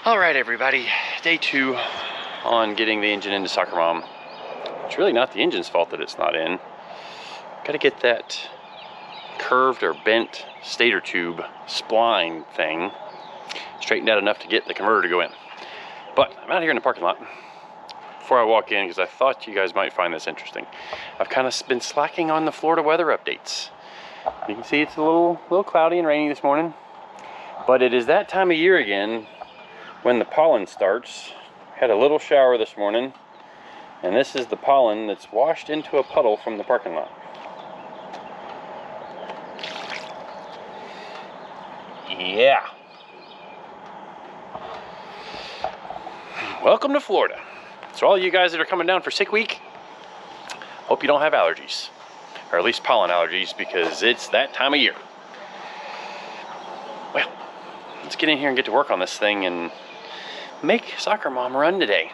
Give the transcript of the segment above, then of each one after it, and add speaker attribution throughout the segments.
Speaker 1: All right, everybody, day 2 on getting the engine into Soccer Mom. It's really not the engine's fault that it's not in. Got to get that curved or bent stator tube spline thing straightened out enough to get the converter to go in. But I'm out here in the parking lot before I walk in because I thought you guys might find this interesting. I've kind of been slacking on the Florida weather updates. You can see it's a little cloudy and rainy this morning, but it is that time of year again when the pollen starts. Had a little shower this morning, and this is the pollen that's washed into a puddle from the parking lot. Yeah. Welcome to Florida. So all you guys that are coming down for sick week, hope you don't have allergies, or at least pollen allergies, because it's that time of year. Well, let's get in here and get to work on this thing and make Soccer Mom run today.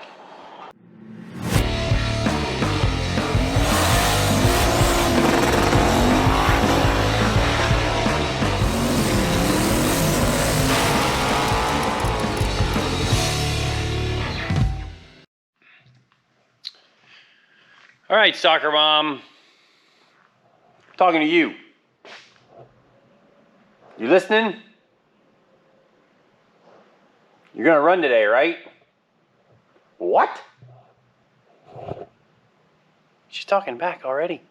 Speaker 1: All right, Soccer Mom, I'm talking to you. You listening? You're gonna run today, right? What? She's talking back already.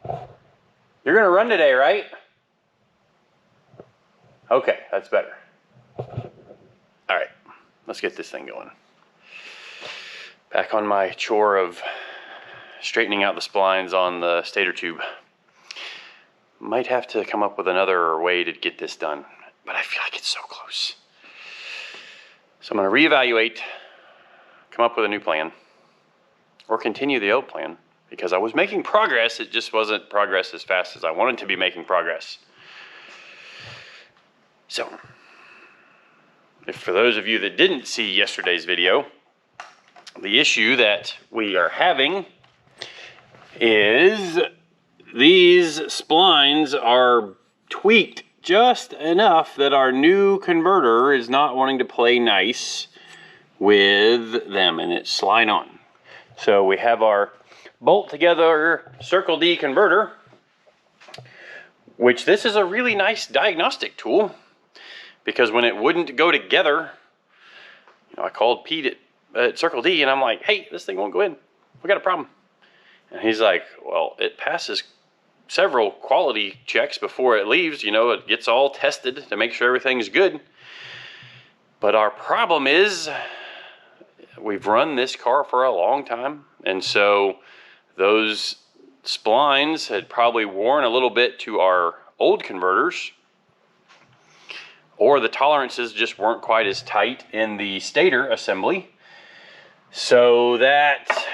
Speaker 1: You're gonna run today, right? Okay, that's better. All right, let's get this thing going. Back on my chore of straightening out the splines on the stator tube. Might have to come up with another way to get this done, but I feel like it's so close. So I'm going to reevaluate, come up with a new plan, or continue the old plan, because I was making progress. It just wasn't progress as fast as I wanted to be making progress. So, if for those of you that didn't see yesterday's video, the issue that we are having is these splines are tweaked just enough that our new converter is not wanting to play nice with them, and it's slide on. So we have our bolt together Circle D converter, which this is a really nice diagnostic tool, because when it wouldn't go together, you know, I called Pete at Circle D and I'm like, hey, this thing won't go in. We got a problem. And he's like, well, it passes several quality checks before it leaves. You know, it gets all tested to make sure everything's good. But our problem is we've run this car for a long time, and so those splines had probably worn a little bit to our old converters, or the tolerances just weren't quite as tight in the stator assembly, so that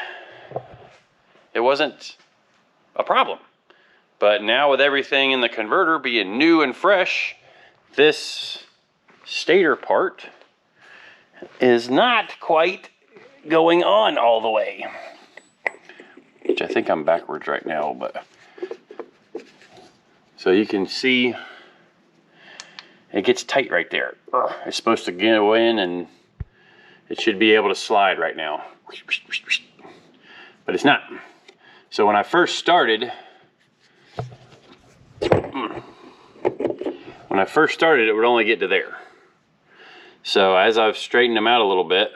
Speaker 1: it wasn't a problem. But now with everything in the converter being new and fresh, this stator part is not quite going on all the way. Which I think I'm backwards right now, but so you can see it gets tight right there. It's supposed to go in and it should be able to slide right now, but it's not. So when I first started, it would only get to there. So as I've straightened them out a little bit,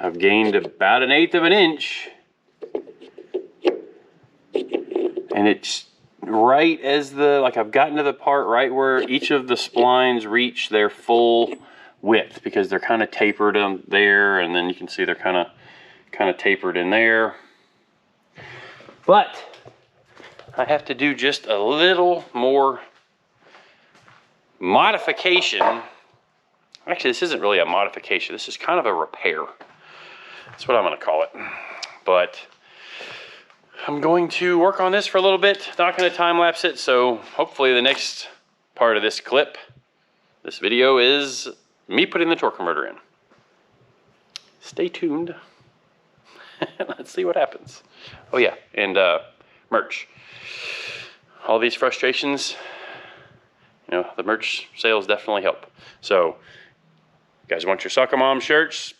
Speaker 1: I've gained about 1/8 of an inch, and it's right as I've gotten to the part right where each of the splines reach their full width, because they're kind of tapered on there, and then you can see they're kind of tapered in there. But I have to do just a little more modification. Actually, this isn't really a modification. This is kind of a repair. That's what I'm going to call it. But I'm going to work on this for a little bit. Not going to time lapse it. So hopefully the next part of this clip, this video, is me putting the torque converter in. Stay tuned. Let's see what happens. Oh yeah, and merch. All these frustrations, you know, the merch sales definitely help. So You guys want your Soccer Mom shirts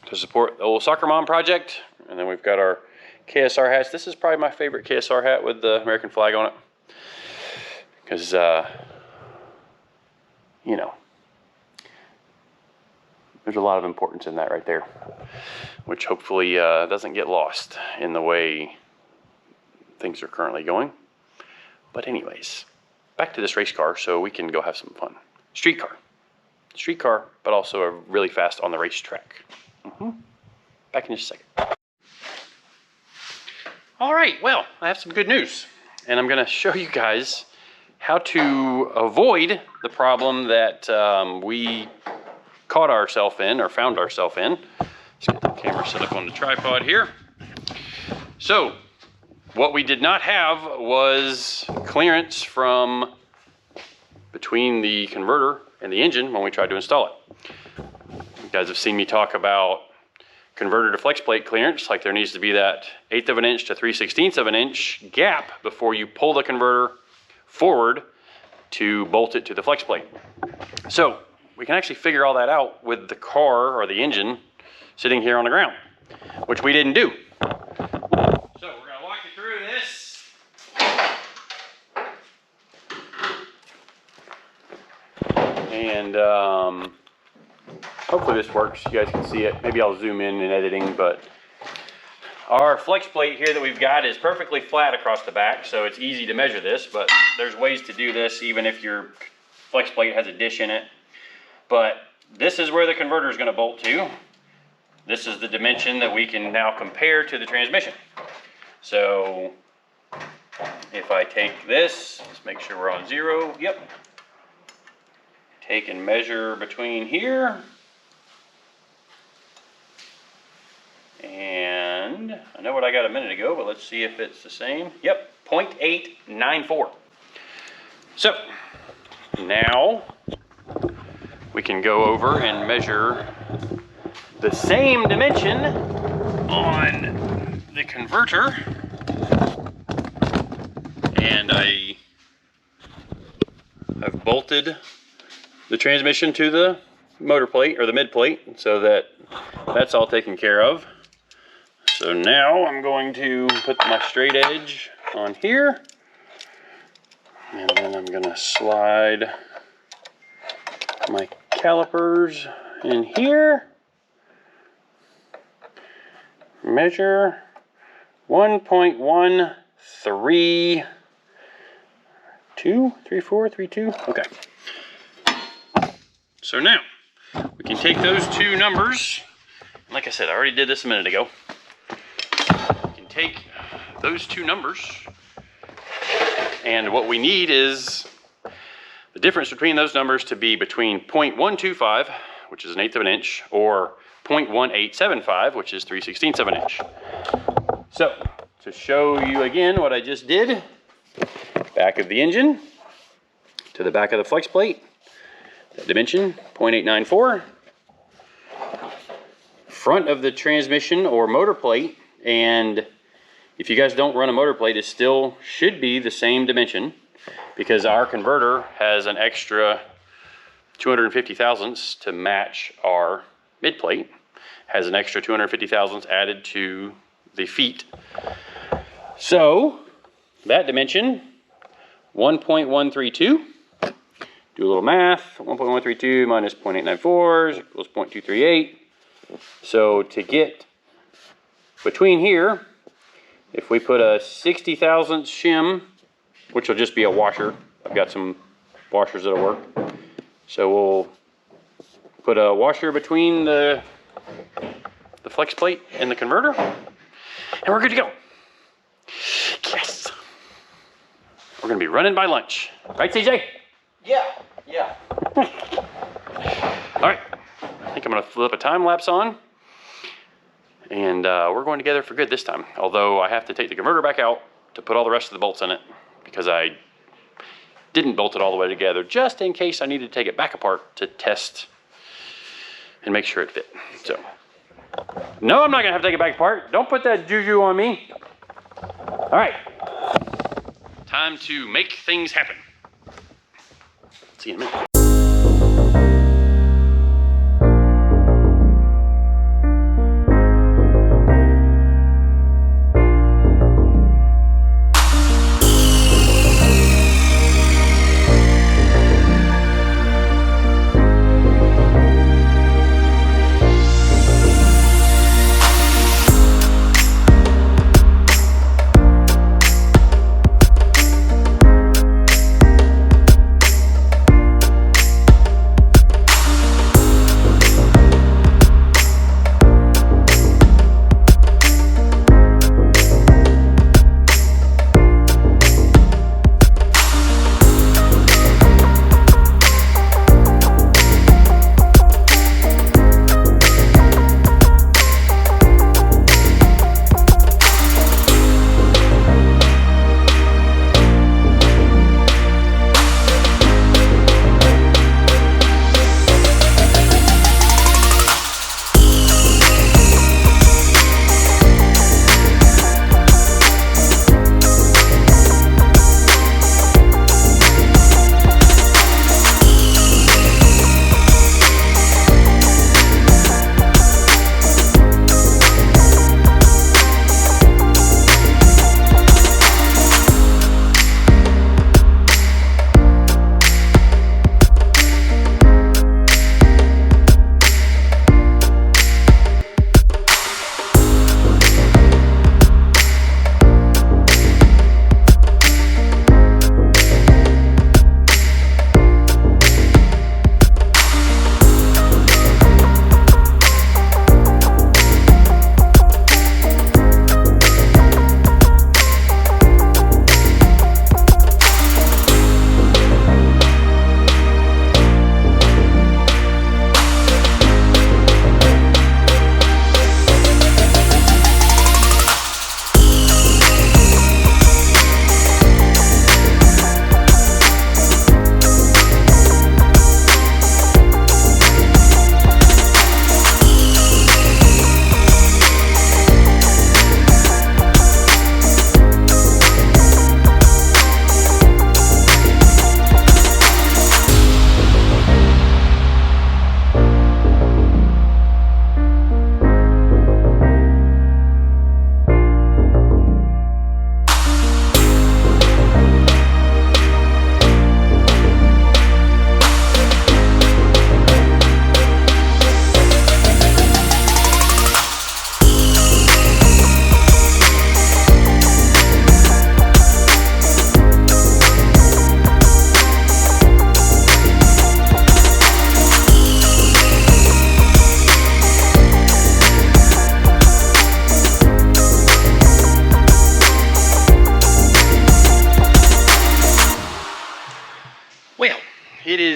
Speaker 1: to support the old Soccer Mom project. And then we've got our KSR hats. This is probably my favorite KSR hat with the American flag on it. Because, you know, there's a lot of importance in that right there, which hopefully doesn't get lost in the way things are currently going. But anyways, back to this race car so we can go have some fun. Street car, but also a really fast on the racetrack. Back in just a second. All right, well, I have some good news, and I'm gonna show you guys how to avoid the problem that we caught ourselves in, or found ourselves in. Let's get the camera set up on the tripod here. So, what we did not have was clearance from between the converter and the engine when we tried to install it. You guys have seen me talk about converter to flex plate clearance, like there needs to be that 1/8 of an inch to 3/16 of an inch gap before you pull the converter forward to bolt it to the flex plate. So we can actually figure all that out with the car or the engine sitting here on the ground, which we didn't do. So we're gonna walk you through this. And hopefully this works. You guys can see it. Maybe I'll zoom in editing, but our flex plate here that we've got is perfectly flat across the back, so it's easy to measure this, but there's ways to do this even if your flex plate has a dish in it. But this is where the converter is going to bolt to. This is the dimension that we can now compare to the transmission. So if I take this, let's make sure we're on 0. Yep. Take and measure between here. And I know what I got a minute ago, but let's see if it's the same. Yep, 0.894. So now we can go over and measure the same dimension on the converter. And I've bolted the transmission to the motor plate, or the mid plate, so that that's all taken care of. So now I'm going to put my straight edge on here, and then I'm going to slide my calipers in here, measure 1.132, okay. So now we can take those two numbers, like I said, I already did this a minute ago. Take those two numbers, and what we need is the difference between those numbers to be between 0.125, which is 1/8 of an inch, or 0.1875, which is 3/16 of an inch. So to show you again what I just did, back of the engine to the back of the flex plate, that dimension 0.894, front of the transmission or motor plate, and if you guys don't run a motor plate, it still should be the same dimension, because our converter has an extra 250 thousandths to match our mid plate, has an extra 250 thousandths added to the feet. So that dimension, 1.132, do a little math, 1.132 minus 0.894 equals 0.238. So to get between here, if we put a 60 thousandths shim, which will just be a washer, I've got some washers that'll work. So we'll put a washer between the flex plate and the converter, and we're good to go. Yes. We're gonna be running by lunch. Right, CJ?
Speaker 2: Yeah.
Speaker 1: All right, I think I'm gonna flip a time lapse on. And we're going together for good this time. Although I have to take the converter back out to put all the rest of the bolts in it, because I didn't bolt it all the way together, just in case I needed to take it back apart to test and make sure it fit. So, no, I'm not gonna have to take it back apart. Don't put that juju on me. All right, time to make things happen. See you in a minute.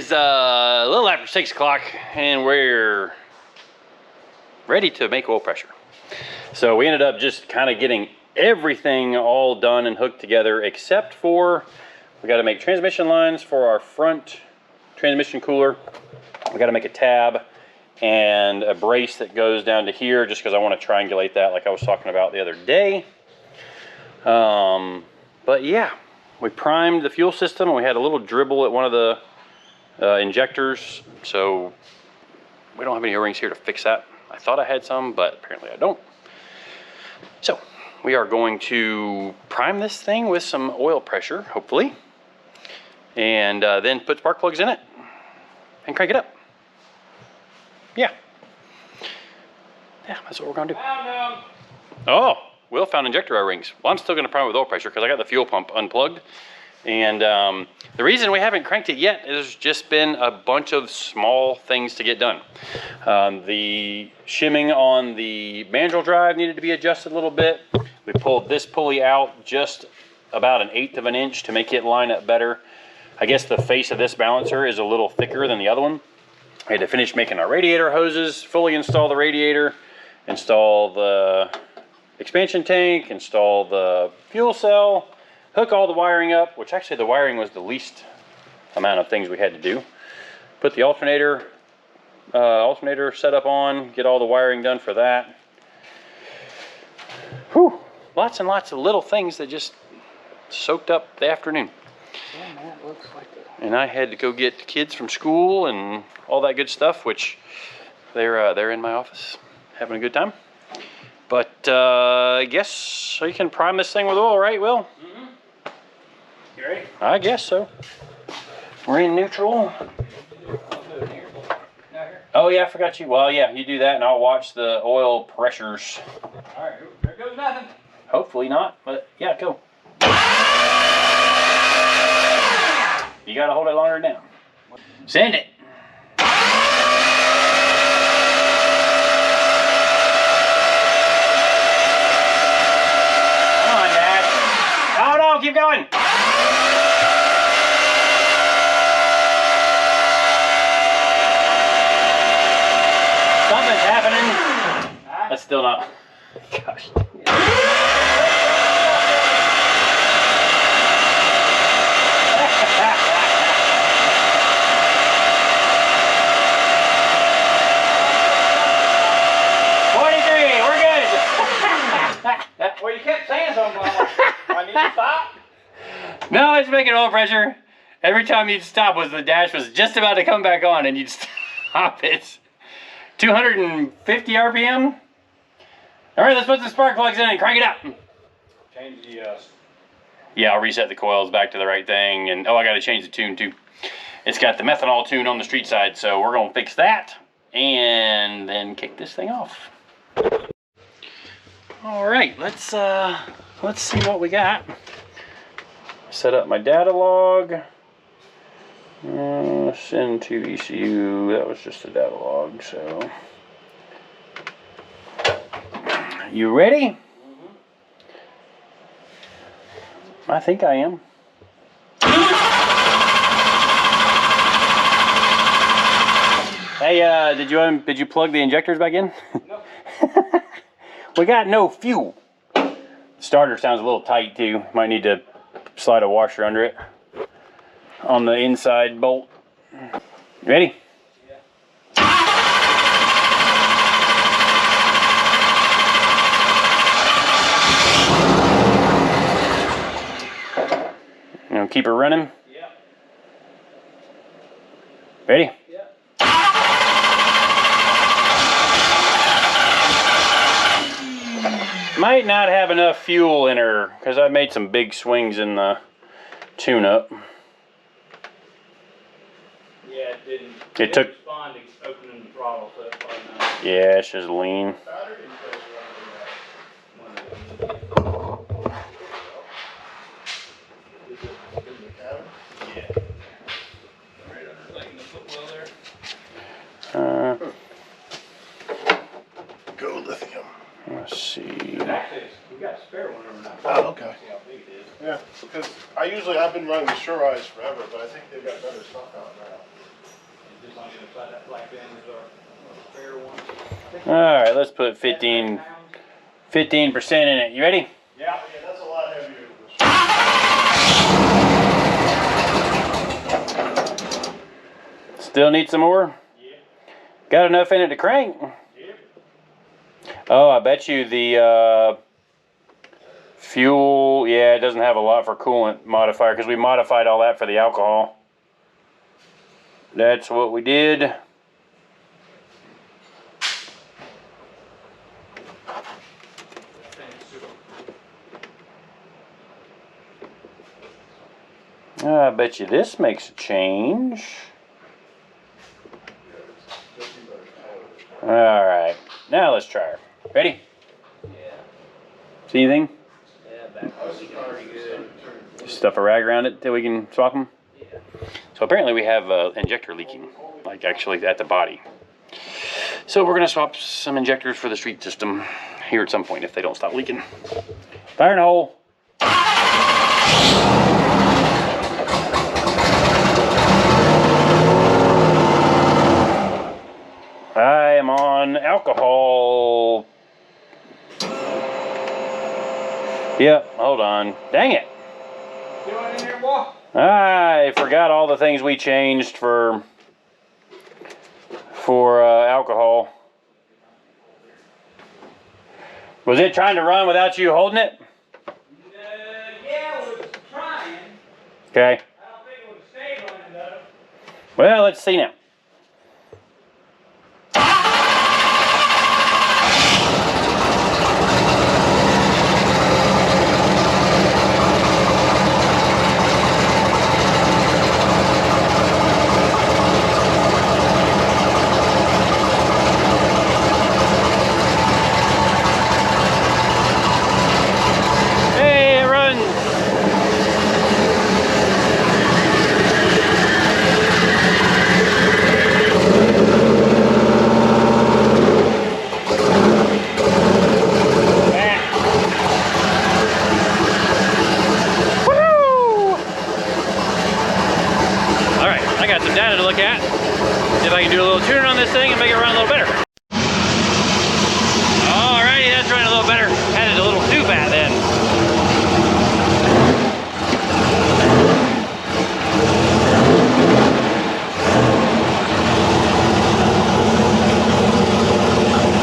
Speaker 1: is a little after 6 o'clock and we're ready to make oil pressure. So we ended up just kind of getting everything all done and hooked together, except for we got to make transmission lines for our front transmission cooler. We got to make a tab and a brace that goes down to here, just because I want to triangulate that like I was talking about the other day. But yeah, we primed the fuel system and we had a little dribble at one of the injectors, so we don't have any O-rings here to fix that. I thought I had some, but apparently I don't. So we are going to prime this thing with some oil pressure, hopefully, and then put spark plugs in it and crank it up. Yeah, that's what we're gonna do. Oh, Will found injector O-rings. Well, I'm still gonna prime with oil pressure because I got the fuel pump unplugged. And the reason we haven't cranked it yet is just been a bunch of small things to get done. The shimming on the mandrel drive needed to be adjusted a little bit. We pulled this pulley out just about 1/8 of an inch to make it line up better. I guess the face of this balancer is a little thicker than the other one. I had to finish making our radiator hoses, fully install the radiator, install the expansion tank, install the fuel cell, hook all the wiring up, which actually the wiring was the least amount of things we had to do. Put the alternator setup on, get all the wiring done for that. Whew, lots and lots of little things that just soaked up the afternoon.
Speaker 2: Yeah, man, it looks like it.
Speaker 1: And I had to go get the kids from school and all that good stuff, which they're in my office having a good time. But I guess so you can prime this thing with oil, right, Will?
Speaker 2: Mm-hmm. You ready?
Speaker 1: I guess so. We're in neutral. Oh yeah, I forgot you. Well, yeah, you do that and I'll watch the oil pressures.
Speaker 2: All right, there goes nothing.
Speaker 1: Hopefully not, but yeah, go. You gotta hold it longer down. Send it. Come on, Dad. Oh no, keep going. Something's happening. That's still not. Gosh. 43, we're good.
Speaker 2: Well, you kept saying something. I need to stop.
Speaker 1: No, it's making oil pressure. Every time you'd stop was the dash was just about to come back on and you'd stop it. 250 RPM. All right, let's put the spark plugs in and crank it up.
Speaker 2: Change the
Speaker 1: Yeah, I'll reset the coils back to the right thing. And oh, I got to change the tune too. It's got the methanol tune on the street side, so we're gonna fix that and then kick this thing off. All right, let's see what we got. Set up my data log. Send to ECU. That was just a data log. So, you ready? Mm-hmm. I think I am. Hey, did you plug the injectors back in?
Speaker 2: No.
Speaker 1: We got no fuel. The starter sounds a little tight too. Might need to slide a washer under it on the inside bolt. Ready?
Speaker 2: Yeah.
Speaker 1: You know, keep it running.
Speaker 2: Yeah.
Speaker 1: Ready?
Speaker 2: Yeah.
Speaker 1: Might not have enough fuel in her because I made some big swings in the tune-up.
Speaker 2: Yeah, it didn't.
Speaker 1: It took.
Speaker 2: Respond to opening the throttle, so it's probably not.
Speaker 1: Yeah, it's just lean.
Speaker 2: Yeah. Right under, like in the footwell there.
Speaker 3: Go lithium.
Speaker 1: Let's see.
Speaker 2: Actually, we got a spare one over now.
Speaker 3: Oh, okay.
Speaker 2: See how big it is.
Speaker 3: Yeah, because I've been running the Sure Eyes forever, but I think they've got better stuff out now.
Speaker 1: All right, let's put 15% in it. You ready?
Speaker 3: Yeah, that's a lot heavier.
Speaker 1: Still need some more?
Speaker 3: Yeah.
Speaker 1: Got enough in it to crank?
Speaker 3: Yep.
Speaker 1: Oh, I bet you the fuel, yeah, it doesn't have a lot for coolant modifier because we modified all that for the alcohol. That's what we did. I bet you this makes a change. Alright, now let's try her. Ready?
Speaker 2: Yeah.
Speaker 1: See anything?
Speaker 2: Yeah, back leaking pretty good.
Speaker 1: Just stuff a rag around it till we can swap them?
Speaker 2: Yeah.
Speaker 1: So apparently we have injector leaking, like actually at the body. So we're going to swap some injectors for the street system here at some point if they don't stop leaking. Fire in the hole. I am on alcohol. Yep, hold on. Dang it.
Speaker 3: Doing in here, boy?
Speaker 1: I forgot all the things we changed for alcohol. Was it trying to run without you holding it?
Speaker 3: Yeah, it was trying.
Speaker 1: Okay.
Speaker 3: I don't think it would have stayed running though.
Speaker 1: Well, let's see now. Data to look at. See if I can do a little tuning on this thing and make it run a little better. Alrighty, that's running a little better. Had it a little too fat then.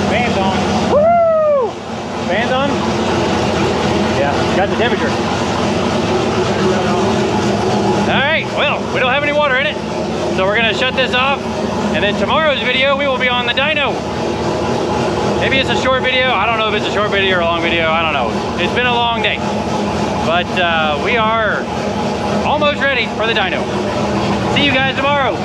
Speaker 1: Fans on. Woo! Fans on? Yeah, got the temperature. Alright, well, we don't have any water in it. So we're gonna shut this off, and then tomorrow's video we will be on the dyno. Maybe it's a short video. I don't know if it's a short video or a long video. I don't know. It's been a long day, but we are almost ready for the dyno. See you guys tomorrow.